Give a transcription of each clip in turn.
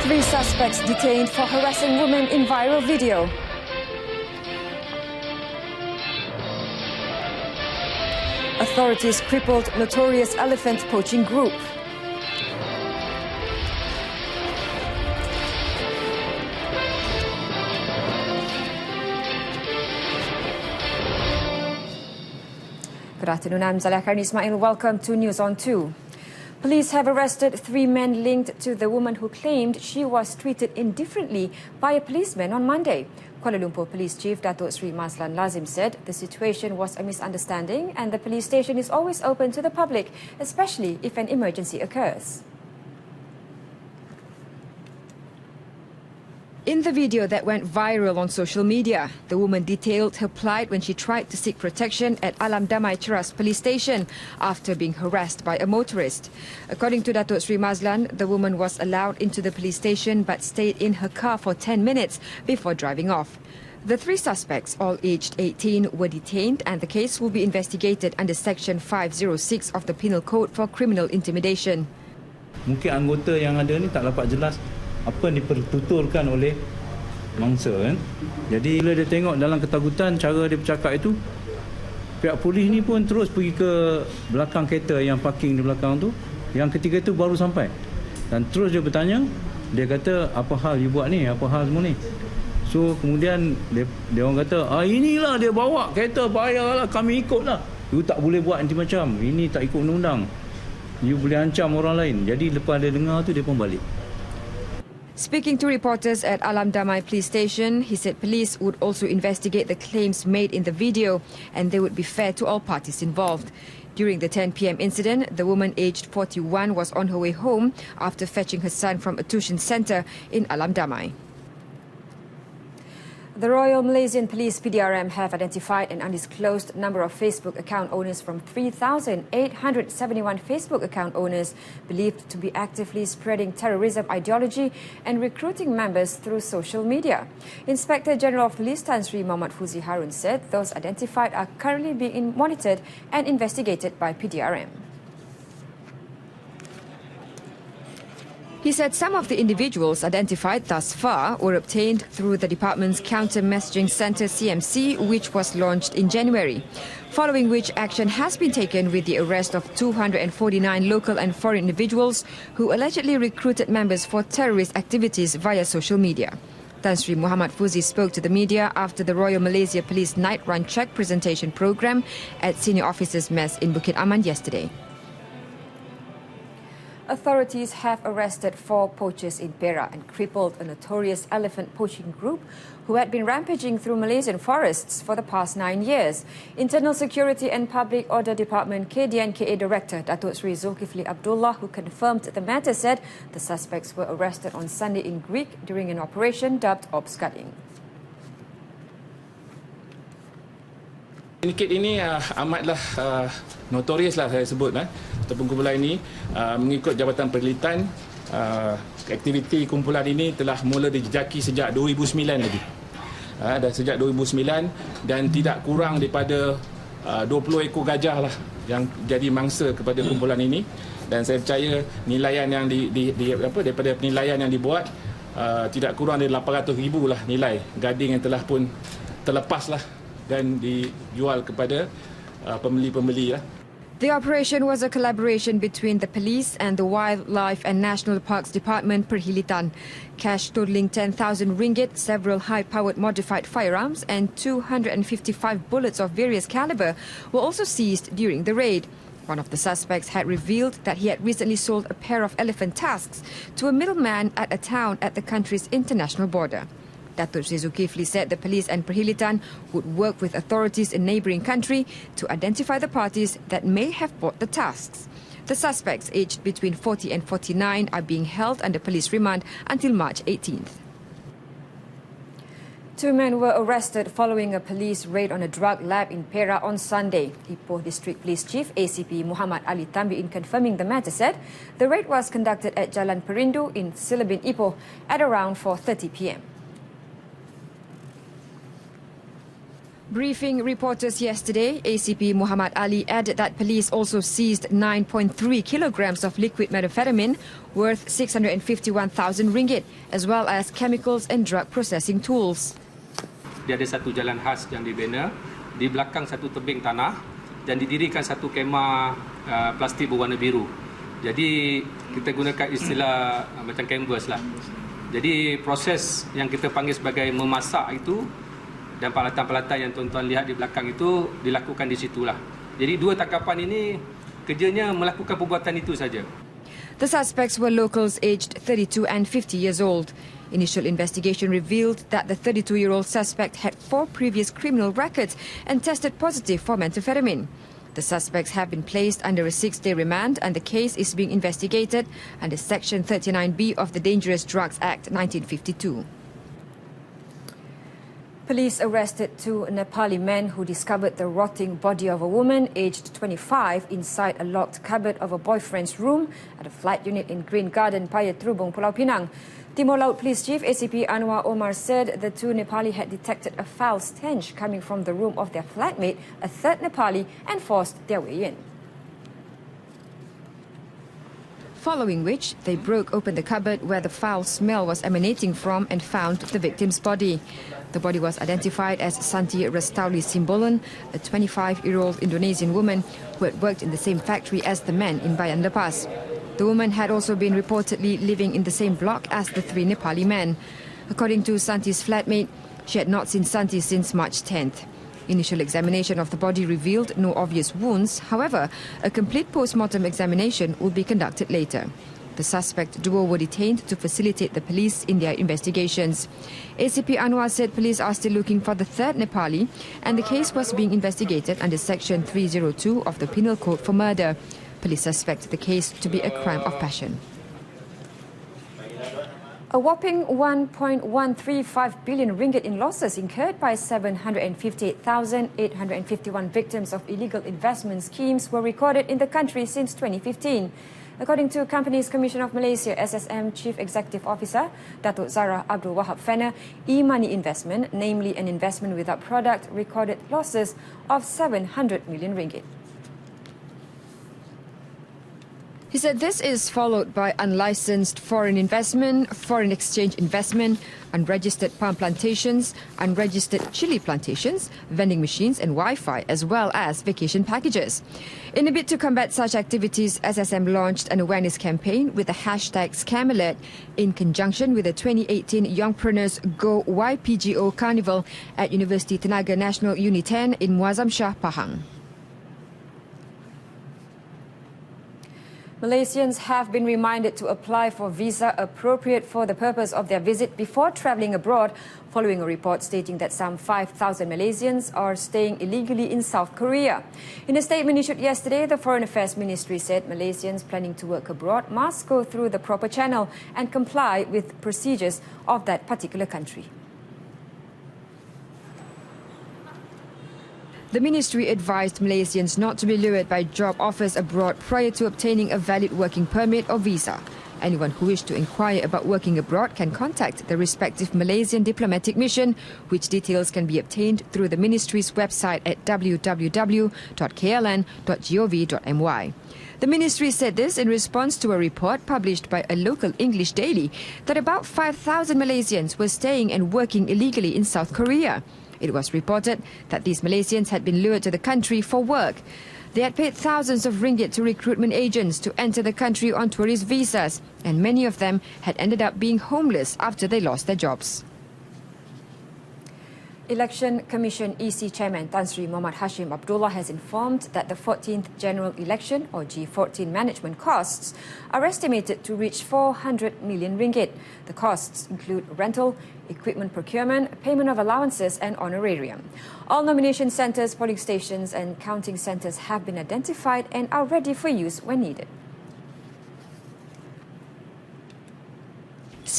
Three suspects detained for harassing women in viral video. Authorities crippled notorious elephant poaching group. Good afternoon, I'm Zalia Karni Ismail. Welcome to News on 2. Police have arrested 3 men linked to the woman who claimed she was treated indifferently by a policeman on Monday. Kuala Lumpur Police Chief Datuk Sri Mazlan Lazim said the situation was a misunderstanding and the police station is always open to the public, especially if an emergency occurs. In the video that went viral on social media, the woman detailed her plight when she tried to seek protection at Alam Damai Cheras police station after being harassed by a motorist. According to Datuk Sri Mazlan, the woman was allowed into the police station but stayed in her car for 10 minutes before driving off. The 3 suspects, all aged 18, were detained and the case will be investigated under Section 506 of the Penal Code for criminal intimidation. Mungkin anggota yang ada ni tak dapat jelas apa yang dipertuturkan oleh mangsa kan. Jadi bila dia tengok dalam ketakutan cara dia bercakap itu, pihak polis ni pun terus pergi ke belakang kereta yang parking di belakang tu. Yang ketiga itu baru sampai. Dan terus dia bertanya, dia kata apa hal you buat ni, apa hal semua ni. So kemudian dia orang kata, inilah dia bawa kereta, bayarlah, kami ikutlah. You tak boleh buat macam-macam, ini tak ikut undang-undang. You boleh ancam orang lain. Jadi lepas dia dengar tu dia pun balik. Speaking to reporters at Alam Damai Police Station, he said police would also investigate the claims made in the video and they would be fair to all parties involved. During the 10 p.m. incident, the woman aged 41 was on her way home after fetching her son from a tuition centre in Alam Damai. The Royal Malaysian Police PDRM have identified an undisclosed number of Facebook account owners from 3,871 Facebook account owners believed to be actively spreading terrorism ideology and recruiting members through social media. Inspector General of Police Tan Sri Muhammad Fuzi Harun said those identified are currently being monitored and investigated by PDRM. He said some of the individuals identified thus far were obtained through the department's Counter Messaging Centre CMC, which was launched in January, following which action has been taken with the arrest of 249 local and foreign individuals who allegedly recruited members for terrorist activities via social media. Tan Sri Muhammad Fuzi spoke to the media after the Royal Malaysia Police Night Run Check presentation program at Senior Officers Mess in Bukit Aman yesterday. Authorities have arrested 4 poachers in Perak and crippled a notorious elephant poaching group who had been rampaging through Malaysian forests for the past 9 years. Internal Security and Public Order Department KDNKA Director Datuk Sri Zulkifli Abdullah, who confirmed the matter, said the suspects were arrested on Sunday in Greek during an operation dubbed Obscudding. Syndicate ini amatlah notorious lah saya sebut ataupun kumpulan ini mengikut Jabatan Perlitan. Aktiviti kumpulan ini telah mula dijejaki sejak 2009 lagi. Dan sejak 2009 dan tidak kurang daripada 20 ekor gajah lah yang jadi mangsa kepada kumpulan ini. Dan saya percaya nilaian yang daripada penilaian yang dibuat tidak kurang dari 800,000 lah nilai gading yang telah pun terlepas lah dan dijual kepada pembeli-pembeli lah. The operation was a collaboration between the police and the Wildlife and National Parks Department Perhilitan. Cash totaling 10,000 ringgit, several high-powered modified firearms and 255 bullets of various caliber were also seized during the raid. One of the suspects had revealed that he had recently sold a pair of elephant tusks to a middleman at a town at the country's international border. Datuk Sri Zulkifli said the police and Perhilitan would work with authorities in neighbouring country to identify the parties that may have bought the tusks. The suspects, aged between 40 and 49, are being held under police remand until March 18th. 2 men were arrested following a police raid on a drug lab in Perak on Sunday. Ipoh District Police Chief ACP Muhammad Ali Tambiin confirming the matter said the raid was conducted at Jalan Perindu in Silabin, Ipoh at around 4:30 p.m. Briefing reporters yesterday, ACP Muhammad Ali added that police also seized 9.3 kilograms of liquid methamphetamine worth 651,000 ringgit, as well as chemicals and drug processing tools. Dia ada satu jalan khas yang dibina di belakang satu tebing tanah dan didirikan satu kemah plastik berwarna biru. Jadi kita gunakan istilah macam canvas lah. Jadi proses yang kita panggil sebagai memasak itu dan peralatan-peralatan yang tuan-tuan lihat di belakang itu dilakukan di situlah. Jadi dua tangkapan ini kerjanya melakukan perbuatan itu saja. The suspects were locals aged 32 and 50 years old. Initial investigation revealed that the 32-year-old suspect had 4 previous criminal records and tested positive for methamphetamine. The suspects have been placed under a 6-day remand and the case is being investigated under Section 39B of the Dangerous Drugs Act 1952. Police arrested 2 Nepali men who discovered the rotting body of a woman aged 25 inside a locked cupboard of a boyfriend's room at a flat unit in Green Garden, Paya Trubung, Pulau Pinang. Timor Laut Police Chief ACP Anwar Omar said the 2 Nepali had detected a foul stench coming from the room of their flatmate, a third Nepali, and forced their way in. Following which, they broke open the cupboard where the foul smell was emanating from and found the victim's body. The body was identified as Santi Restauli Simbolon, a 25-year-old Indonesian woman who had worked in the same factory as the men in Bayan Lepas. The woman had also been reportedly living in the same block as the 3 Nepali men. According to Santi's flatmate, she had not seen Santi since March 10th. Initial examination of the body revealed no obvious wounds. However, a complete post-mortem examination will be conducted later. The suspect duo were detained to facilitate the police in their investigations. ACP Anwar said police are still looking for the third Nepali and the case was being investigated under Section 302 of the Penal Code for murder. Police suspect the case to be a crime of passion. A whopping 1.135 billion ringgit in losses incurred by 758,851 victims of illegal investment schemes were recorded in the country since 2015. According to Companies Commission of Malaysia, SSM Chief Executive Officer Datuk Zara Abdul Wahab Fenner, e-money investment, namely an investment without product, recorded losses of 700 million ringgit. He said this is followed by unlicensed foreign investment, foreign exchange investment, unregistered palm plantations, unregistered chili plantations, vending machines and Wi-Fi, as well as vacation packages. In a bid to combat such activities, SSM launched an awareness campaign with the hashtag #ScamAlert in conjunction with the 2018 Youngpreneurs Go YPGO Carnival at University Tenaga Nasional Uni 10 in Muazzam Shah, Pahang. Malaysians have been reminded to apply for visa appropriate for the purpose of their visit before travelling abroad, following a report stating that some 5,000 Malaysians are staying illegally in South Korea. In a statement issued yesterday, the Foreign Affairs Ministry said Malaysians planning to work abroad must go through the proper channel and comply with procedures of that particular country. The ministry advised Malaysians not to be lured by job offers abroad prior to obtaining a valid working permit or visa. Anyone who wishes to inquire about working abroad can contact the respective Malaysian diplomatic mission, which details can be obtained through the ministry's website at www.kln.gov.my. The ministry said this in response to a report published by a local English daily that about 5,000 Malaysians were staying and working illegally in South Korea. It was reported that these Malaysians had been lured to the country for work. They had paid thousands of ringgit to recruitment agents to enter the country on tourist visas, and many of them had ended up being homeless after they lost their jobs. Election Commission EC Chairman Tan Sri Muhammad Hashim Abdullah has informed that the 14th General Election, or G14 management costs, are estimated to reach 400 million ringgit. The costs include rental, equipment procurement, payment of allowances and honorarium. All nomination centres, polling stations and counting centres have been identified and are ready for use when needed.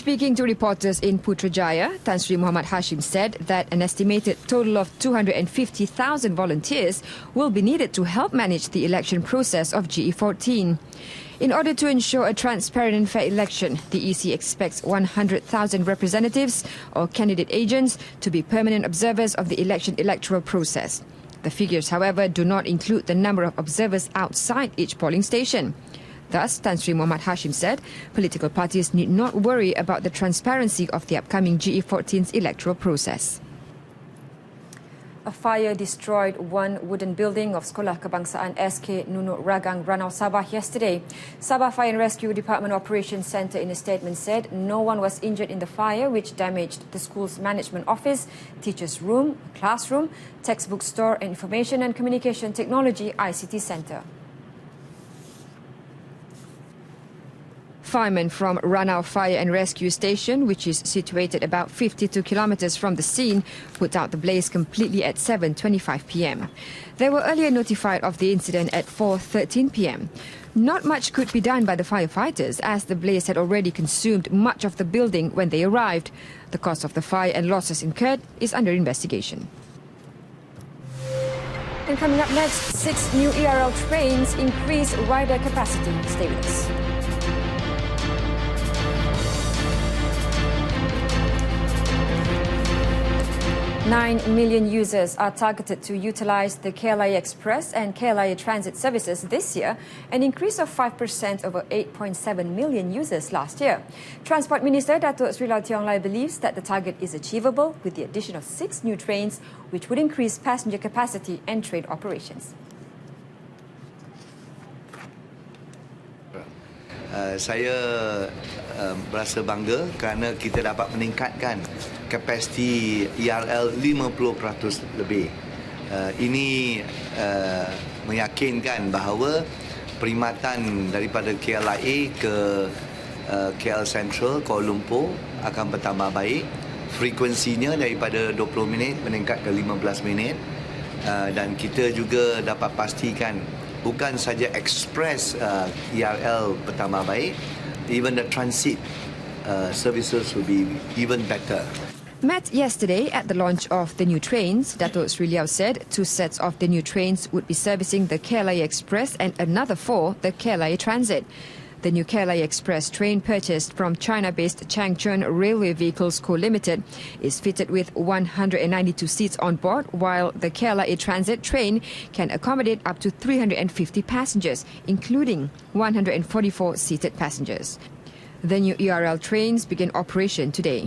Speaking to reporters in Putrajaya, Tan Sri Muhammad Hashim said that an estimated total of 250,000 volunteers will be needed to help manage the election process of GE14. In order to ensure a transparent and fair election, the EC expects 100,000 representatives or candidate agents to be permanent observers of the election electoral process. The figures, however, do not include the number of observers outside each polling station. Thus, Tan Sri Muhammad Hashim said, political parties need not worry about the transparency of the upcoming GE14's electoral process. A fire destroyed one wooden building of Sekolah Kebangsaan SK Nunuk Ragang, Ranau, Sabah yesterday. Sabah Fire and Rescue Department Operations Centre in a statement said no one was injured in the fire, which damaged the school's management office, teacher's room, classroom, textbook store and Information and Communication Technology ICT Centre. Firemen from Ranau Fire and Rescue Station, which is situated about 52 kilometers from the scene, put out the blaze completely at 7:25 p.m. They were earlier notified of the incident at 4:13 p.m. Not much could be done by the firefighters as the blaze had already consumed much of the building when they arrived. The cause of the fire and losses incurred is under investigation. And coming up next, 6 new ERL trains increase rider capacity. Stay with us. 9 million users are targeted to utilize the KLIA Express and KLIA Transit services this year, an increase of 5% over 8.7 million users last year. Transport Minister Datuk Sri Lau Tiong Lai believes that the target is achievable with the addition of 6 new trains, which would increase passenger capacity and train operations. Saya berasa bangga kerana kita dapat meningkatkan kapasiti ERL 50% lebih. Ini meyakinkan bahawa perkhidmatan daripada KLIA ke KL Central, Kuala Lumpur akan bertambah baik. Frekuensinya daripada 20 minit meningkat ke 15 minit. Dan kita juga dapat pastikan bukan saja express ERL bertambah baik, even the transit services will be even better. Met yesterday at the launch of the new trains, Datuk Sri Liao said 2 sets of the new trains would be servicing the KLIA Express and another 4 the KLIA Transit. The new KLIA Express train, purchased from China-based Changchun Railway Vehicles Co. Limited, is fitted with 192 seats on board, while the KLIA Transit train can accommodate up to 350 passengers, including 144 seated passengers. The new ERL trains begin operation today.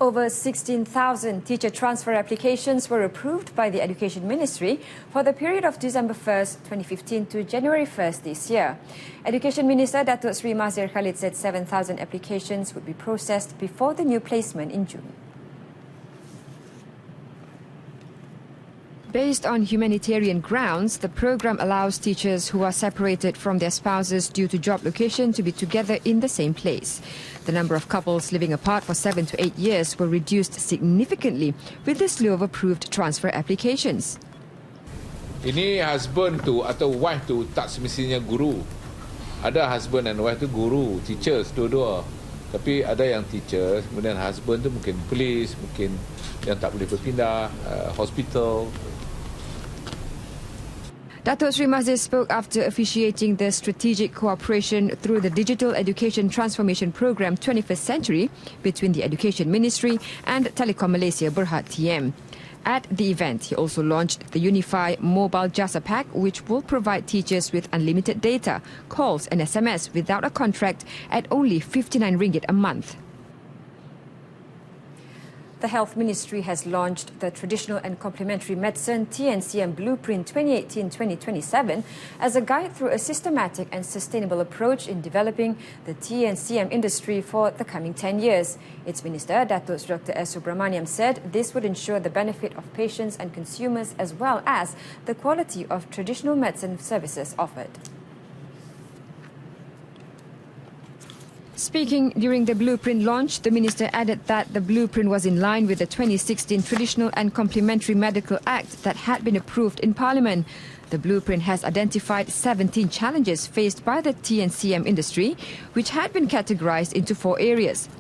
Over 16,000 teacher transfer applications were approved by the Education Ministry for the period of December 1st, 2015 to January 1st this year. Education Minister Datuk Sri Mazir Khalid said 7,000 applications would be processed before the new placement in June. Based on humanitarian grounds, the program allows teachers who are separated from their spouses due to job location to be together in the same place. The number of couples living apart for 7 to 8 years were reduced significantly with the slew of approved transfer applications. Ini husband tu atau wife tu tak semestinya guru. Ada husband and wife tu guru, teachers dua-dua. Tapi ada yang teacher, kemudian husband tu mungkin polis, mungkin yang tak boleh berpindah, hospital. Datuk Sri Mazir spoke after officiating the strategic cooperation through the Digital Education Transformation Program 21st Century between the Education Ministry and Telekom Malaysia Berhad TM. At the event, he also launched the Unify Mobile Jasa Pack, which will provide teachers with unlimited data, calls and SMS without a contract at only RM59 a month. The Health Ministry has launched the Traditional and Complementary Medicine TNCM Blueprint 2018-2027 as a guide through a systematic and sustainable approach in developing the TNCM industry for the coming 10 years. Its Minister, Datuk Dr. S. Subramaniam, said this would ensure the benefit of patients and consumers as well as the quality of traditional medicine services offered. Speaking during the blueprint launch, the minister added that the blueprint was in line with the 2016 Traditional and Complementary Medical Act that had been approved in Parliament. The blueprint has identified 17 challenges faced by the TNCM industry, which had been categorized into 4 areas: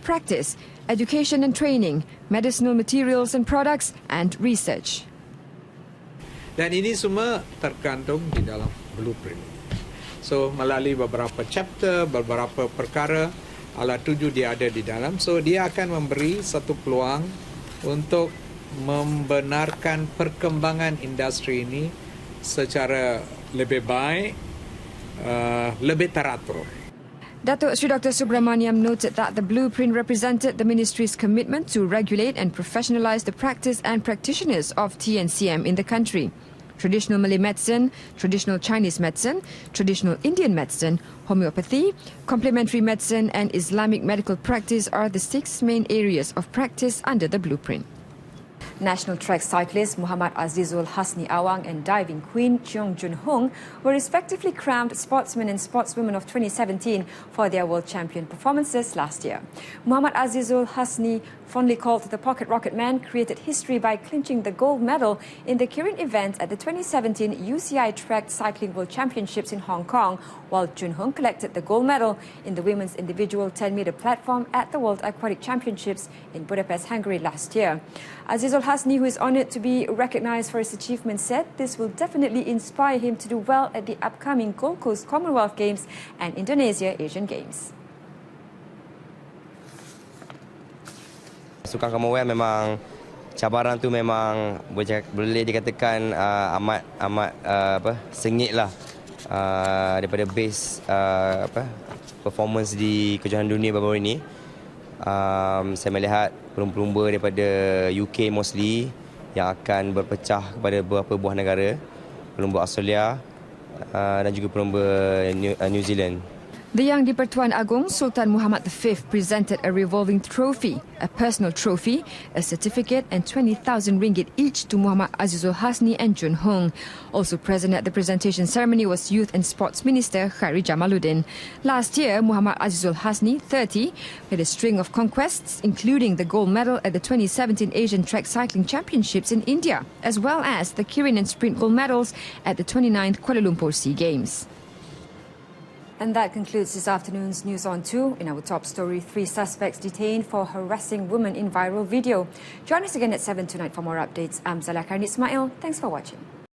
practice, education and training, medicinal materials and products, and research. Dan ini semua tergantung di dalam blueprint. So melalui beberapa chapter, beberapa perkara, ala 7 dia ada di dalam. So dia akan memberi satu peluang untuk membenarkan perkembangan industri ini secara lebih baik, lebih teratur. Datuk Sri Dr. Subramaniam noted that the blueprint represented the ministry's commitment to regulate and professionalize the practice and practitioners of TNCM in the country. Traditional Malay medicine, traditional Chinese medicine, traditional Indian medicine, homeopathy, complementary medicine and Islamic medical practice are the 6 main areas of practice under the blueprint. National track cyclist Muhammad Azizul Hasni Awang and diving queen Cheong Jun Hong were respectively crowned sportsmen and sportswomen of 2017 for their world champion performances last year. Muhammad Azizul Hasni, fondly called the Pocket Rocket Man, created history by clinching the gold medal in the Kirin event at the 2017 UCI Track Cycling World Championships in Hong Kong, while Jun Hong collected the gold medal in the women's individual 10-meter platform at the World Aquatic Championships in Budapest, Hungary last year. Azizul Hasni, who is honoured to be recognised for his achievements, said this will definitely inspire him to do well at the upcoming Gold Coast Commonwealth Games and Indonesia Asian Games. Sukan Commonwealth memang cabaran tu memang boleh dikatakan amat sengit lah daripada base performance di kejohanan dunia baru-baru ini. Saya melihat pelumba-pelumba daripada UK mostly yang akan berpecah kepada beberapa buah negara, pelumba Australia dan juga pelumba New Zealand. The Yang di-Pertuan Agong Sultan Muhammad V presented a revolving trophy, a personal trophy, a certificate and 20,000 ringgit each to Muhammad Azizul Hasni and Jun Hong. Also present at the presentation ceremony was Youth and Sports Minister Khairi Jamaluddin. Last year, Muhammad Azizul Hasni, 30, made a string of conquests, including the gold medal at the 2017 Asian Track Cycling Championships in India, as well as the Kirin and Sprint gold medals at the 29th Kuala Lumpur SEA Games. And that concludes this afternoon's News on 2. In our top story, 3 suspects detained for harassing women in viral video. Join us again at 7 tonight for more updates. I'm Zalakarni Ismail. Thanks for watching.